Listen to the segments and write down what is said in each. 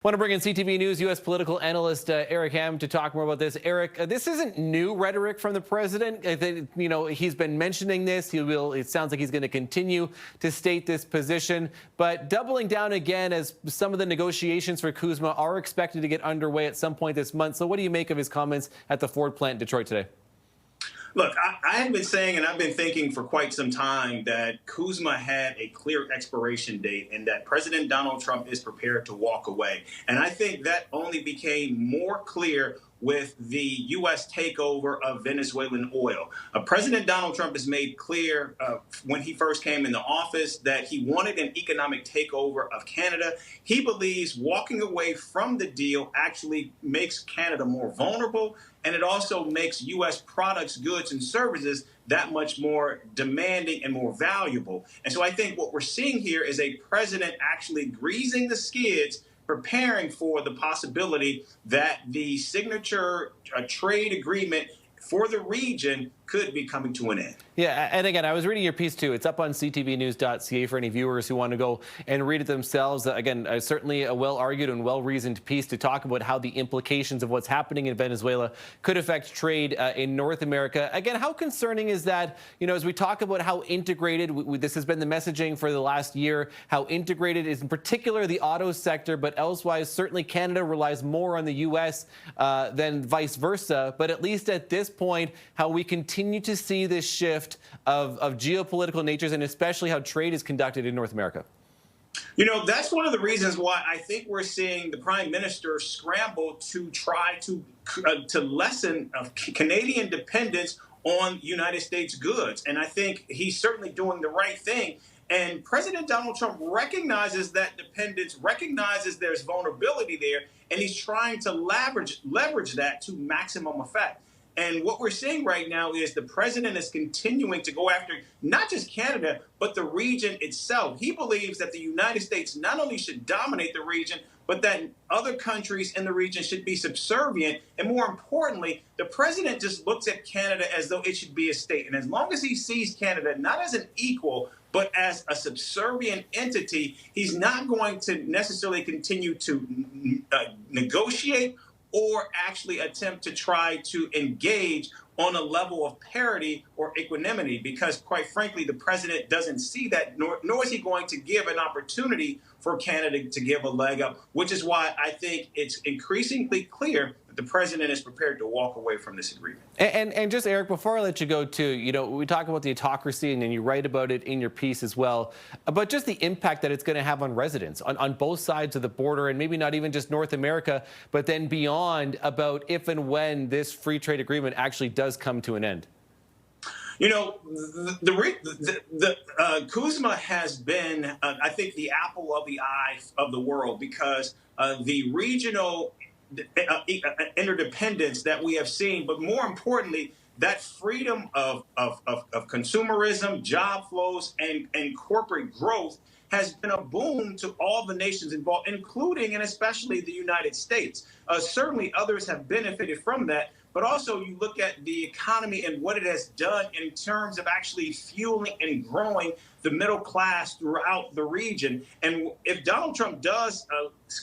Want to bring in CTV News U.S. political analyst Eric Ham to talk more about this. Eric, this isn't new rhetoric from the president. He's been mentioning this. It sounds like he's going to continue to state this position, but doubling down again as some of the negotiations for CUSMA are expected to get underway at some point this month. So what do you make of his comments at the Ford plant in Detroit today? Look, I have been saying and I've been thinking for quite some time that CUSMA had a clear expiration date and that President Donald Trump is prepared to walk away. And I think that only became more clear with the U.S. takeover of Venezuelan oil. President Donald Trump has made clear when he first came into office that he wanted an economic takeover of Canada. He believes walking away from the deal actually makes Canada more vulnerable, and it also makes U.S. products, goods, and services that much more demanding and more valuable. And so I think what we're seeing here is a president actually greasing the skids, preparing for the possibility that the signature trade agreement for the region could be coming to an end. Yeah, and again, I was reading your piece too. It's up on ctvnews.ca for any viewers who want to go and read it themselves. Again, certainly a well-argued and well-reasoned piece to talk about how the implications of what's happening in Venezuela could affect trade in North America. Again, how concerning is that, as we talk about how integrated, this has been the messaging for the last year, how integrated is in particular the auto sector, but elsewise, certainly Canada relies more on the U.S. Than vice versa. But at least at this point, how we continue to see this shift of geopolitical natures and especially how trade is conducted in North America? That's one of the reasons why I think we're seeing the Prime Minister scramble to try to lessen Canadian dependence on United States goods. And I think he's certainly doing the right thing. And President Donald Trump recognizes that dependence, recognizes there's vulnerability there, and he's trying to leverage that to maximum effect. And what we're seeing right now is the president is continuing to go after not just Canada, but the region itself. He believes that the United States not only should dominate the region, but that other countries in the region should be subservient. And more importantly, the president just looks at Canada as though it should be a state. And as long as he sees Canada not as an equal, but as a subservient entity, he's not going to necessarily continue to negotiate or actually attempt to try to engage on a level of parity or equanimity, because quite frankly, the president doesn't see that, nor is he going to give an opportunity for Canada to give a leg up, which is why I think it's increasingly clear that the president is prepared to walk away from this agreement. And just, Eric, before I let you go, too, we talk about the autocracy, and then you write about it in your piece as well, but just the impact that it's going to have on residents on both sides of the border, and maybe not even just North America, but then beyond, about if and when this free trade agreement actually does come to an end. The CUSMA has been, I think, the apple of the eye of the world, because the regional interdependence that we have seen, but more importantly, that freedom of consumerism, job flows, and corporate growth has been a boon to all the nations involved, including and especially the United States. Certainly others have benefited from that, but also you look at the economy and what it has done in terms of actually fueling and growing the middle class throughout the region. And if Donald Trump does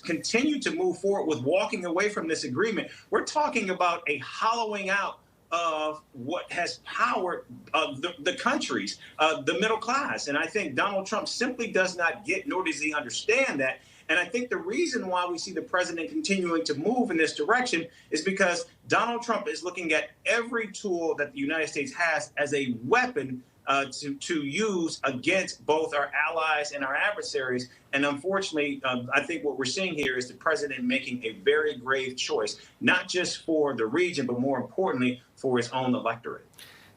continue to move forward with walking away from this agreement, we're talking about a hollowing out of what has powered the countries, the middle class. And I think Donald Trump simply does not get, nor does he understand that. And I think the reason why we see the president continuing to move in this direction is because Donald Trump is looking at every tool that the United States has as a weapon to use against both our allies and our adversaries. And unfortunately, I think what we're seeing here is the president making a very grave choice, not just for the region, but more importantly, for his own electorate.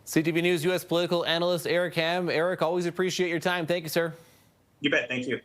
CTV News U.S. political analyst Eric Ham. Eric, always appreciate your time. Thank you, sir. You bet. Thank you.